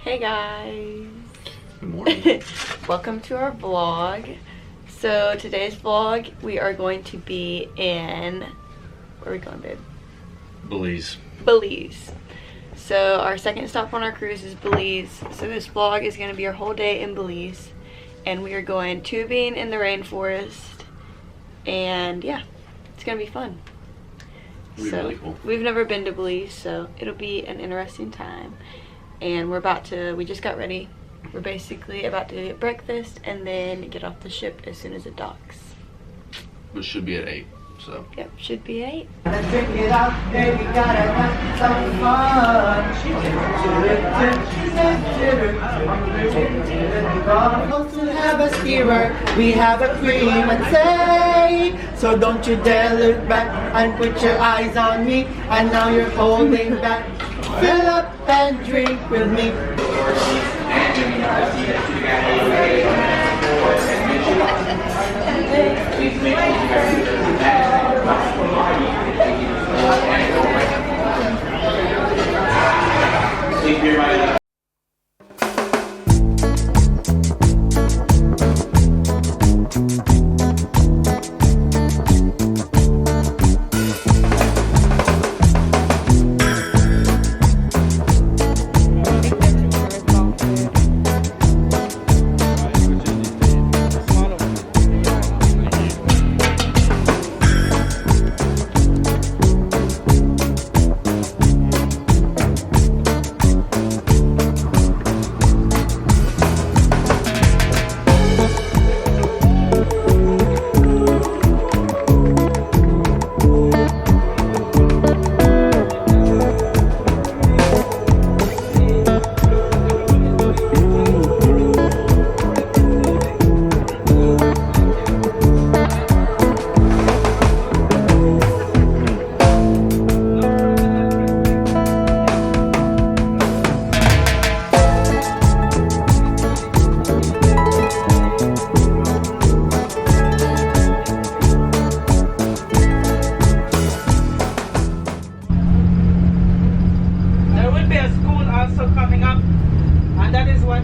Hey guys. Good morning. Welcome to our vlog. So today's vlog, we are going to be in, where are we going, babe? Belize. Belize. So our second stop on our cruise is Belize. So this vlog is going to be our whole day in Belize. And we are going tubing in the rainforest. And yeah, it's going to be fun. It'll be really cool. We've never been to Belize, so it'll be an interesting time. And we just got ready. We're basically about to get breakfast and then get off the ship as soon as it docks. Which should be at 8, so. Yep, should be 8. Let's drink it up, baby, gotta have some fun. To have a steamer, we have a cream and say. So don't you dare look back and put your eyes on me. And now you're holding back. Fill up and drink with me.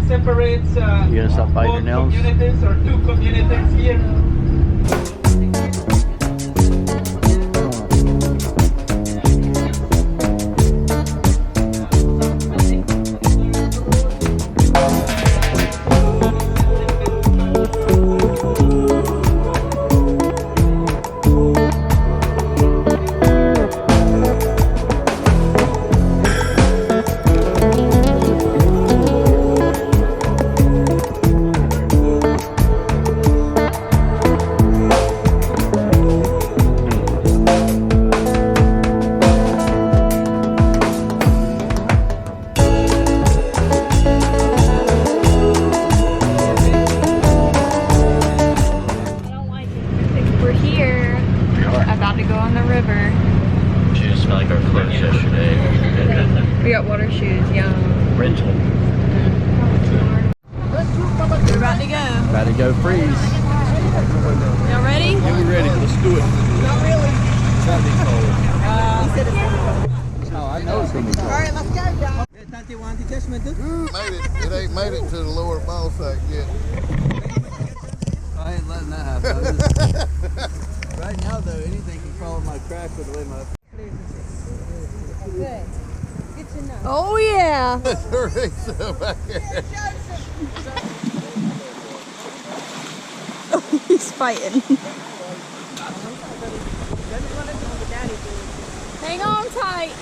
Separates You gonna stop biting your nails? communities or two communities here. About to go on the river. She just smelled like our clothes yesterday. We got water shoes, yum. Rental. We're about to go. About to go freeze. Y'all ready? Yeah, we're ready. Let's do it. Not really. It's gonna be cold. He said it's Oh, I know it's gonna be cold. Alright, let's go, y'all. Made it. It ain't made it to the lower ball sack yet. I ain't letting that happen. Right now, though, anything can crawl in my crack with the way my. Good. Good to know. Oh yeah. He's fighting. Hang on tight.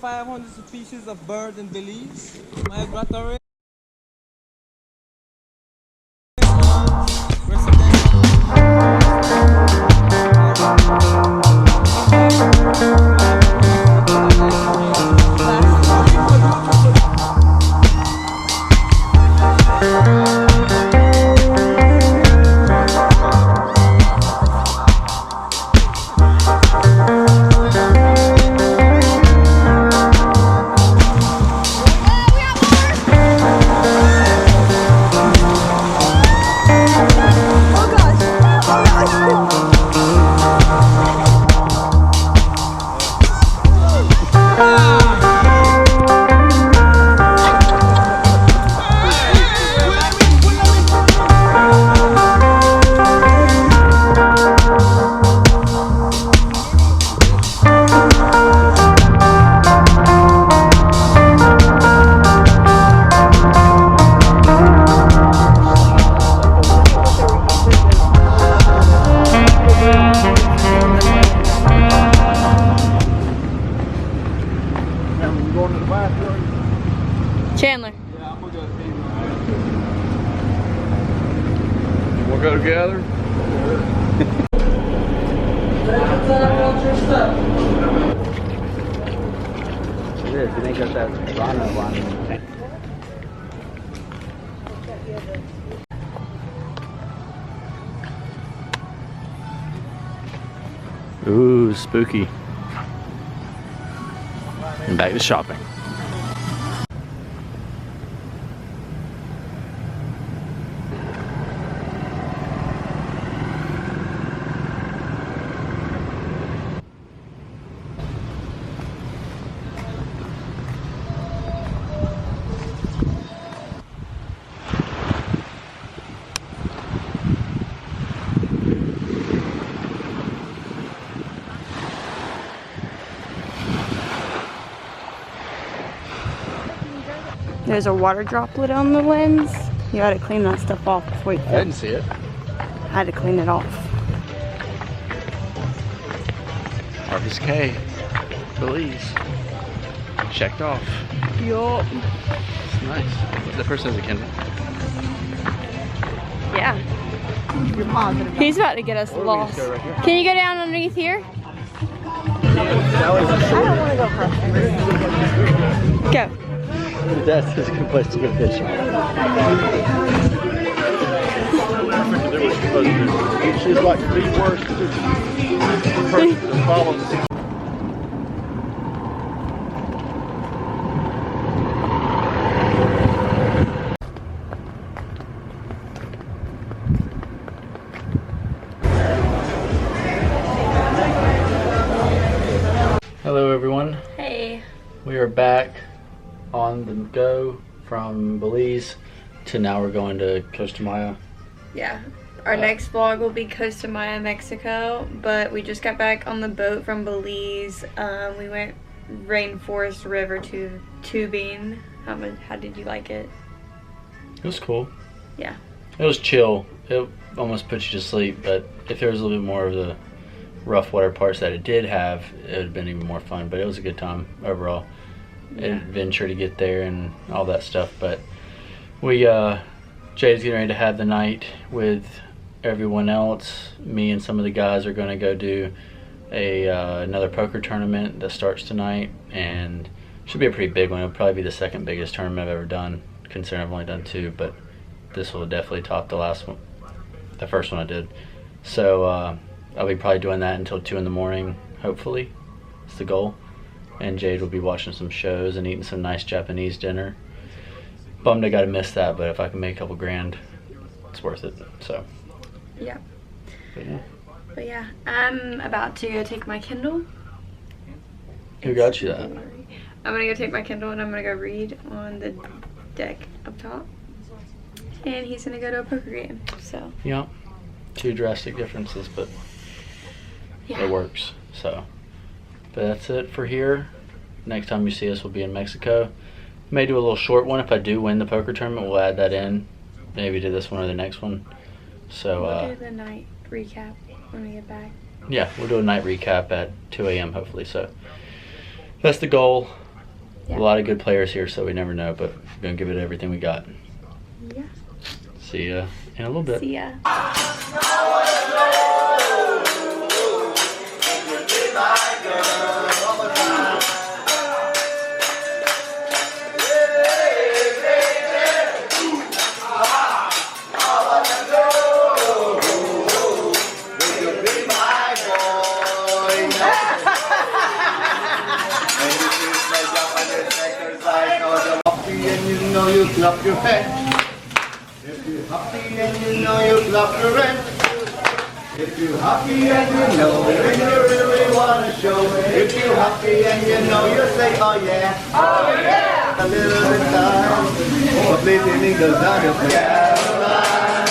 500 species of birds in Belize. Migratory. Chandler. Yeah, I'm gonna go pee. We'll go together. It is. You think that Rhino one? Ooh, spooky. And back to shopping. There's a water droplet on the lens. You gotta clean that stuff off before you I didn't see it. I had to clean it off. Harvest K, Belize. Checked off. Yup. It's nice. The person has a Kindle. Yeah. He's about to get us lost. Go right here. Can you go down underneath here? Go. That's a good place to go fishing. She's like the worst person that follows. Hello everyone. Hey. We are back on the go from Belize to now we're going to Costa Maya. Yeah. Our next vlog will be Costa Maya, Mexico, but we just got back on the boat from Belize. We went Rainforest River to tubing. How did you like it? It was cool. Yeah. It was chill. It almost put you to sleep, but if there was a little bit more of the rough water parts that it did have, it would have been even more fun, but it was a good time overall. Adventure to get there and all that stuff, but we Jay's getting ready to have the night with everyone else. Me and some of the guys are going to go do another poker tournament that starts tonight, and should be a pretty big one. It'll probably be the second biggest tournament I've ever done, considering I've only done 2, but this will definitely top the last one, the first one I did. So I'll be probably doing that until 2 in the morning, hopefully. It's the goal. And Jade will be watching some shows and eating some nice Japanese dinner. Bummed I gotta miss that, but if I can make a couple grand, it's worth it. So Yeah. but yeah. But yeah, I'm about to go take my Kindle. Who got you that? I'm gonna go take my Kindle and I'm gonna go read on the deck up top. And he's gonna go to a poker game. So Yeah. 2 drastic differences, but yeah. it works. So but that's it for here. Next time you see us will be in Mexico. May do a little short one. If I do win the poker tournament, we'll add that in. Maybe do this one or the next one. So We'll do the night recap when we get back. yeah, we'll do a night recap at 2 a.m. hopefully. So that's the goal. Yeah. A lot of good players here, so we never know, but we're going to give it everything we got. Yeah. See ya in a little bit. See ya. And you know you clap your hands. If you're happy and you know you clap your hands. If you're happy and you know and you really wanna show. If you're happy and you know you say oh yeah. Oh yeah. A little bit time. But maybe it goes down your Caroline.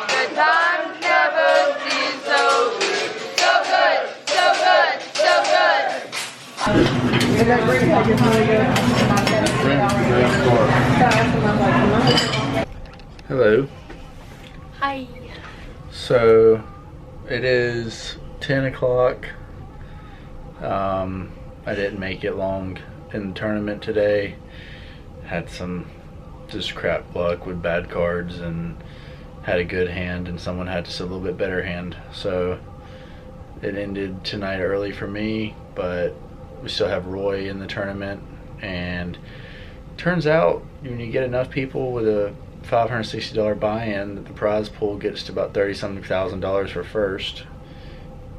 The times never seem so good. So good, so good, so good. Hello. Hi. So it is 10 o'clock. I didn't make it long in the tournament today. Had some just crap luck with bad cards and had a good hand, and someone had just a little bit better hand. So it ended tonight early for me, but we still have Roy in the tournament, and turns out when you get enough people with a $560 buy-in, the prize pool gets to about $30-something thousand for first.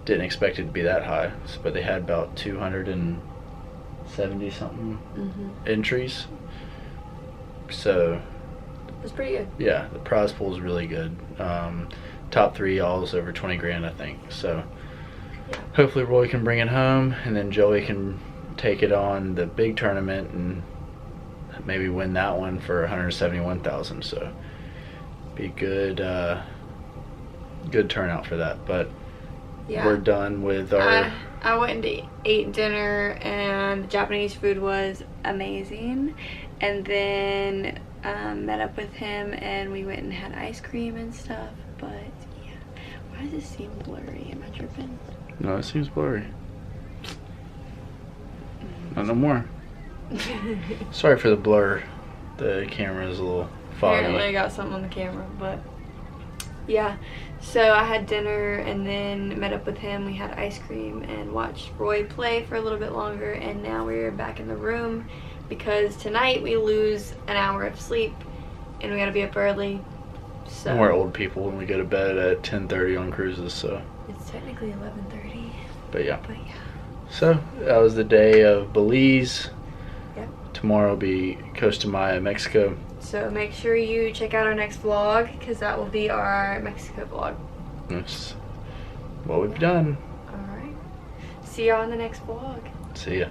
Didn't expect it to be that high, but they had about 270-something entries. So That's pretty good. yeah, the prize pool is really good. Top three all is over 20 grand, I think. So hopefully Roy can bring it home, and then Joey can take it on the big tournament and maybe win that one for 171,000. So be good, good turnout for that. But Yeah. we're done with our. I went and ate dinner, and the Japanese food was amazing. And then met up with him, and we went and had ice cream and stuff. But yeah, why does it seem blurry? Am I tripping? No, it seems blurry. Not no more. Sorry for the blur. The camera is a little Apparently I foggy. got something on the camera, but yeah. So I had dinner and then met up with him. We had ice cream and watched Roy play for a little bit longer, and now we're back in the room because tonight we lose an hour of sleep and we gotta be up early. So We're old people when we go to bed at 10:30 on cruises, so. it's technically 11:30, But yeah. but yeah. So that was the day of Belize. Yep. Tomorrow will be Costa Maya, Mexico. So make sure you check out our next vlog because that will be our Mexico vlog. That's what we've done. All right. See you on the next vlog. See ya.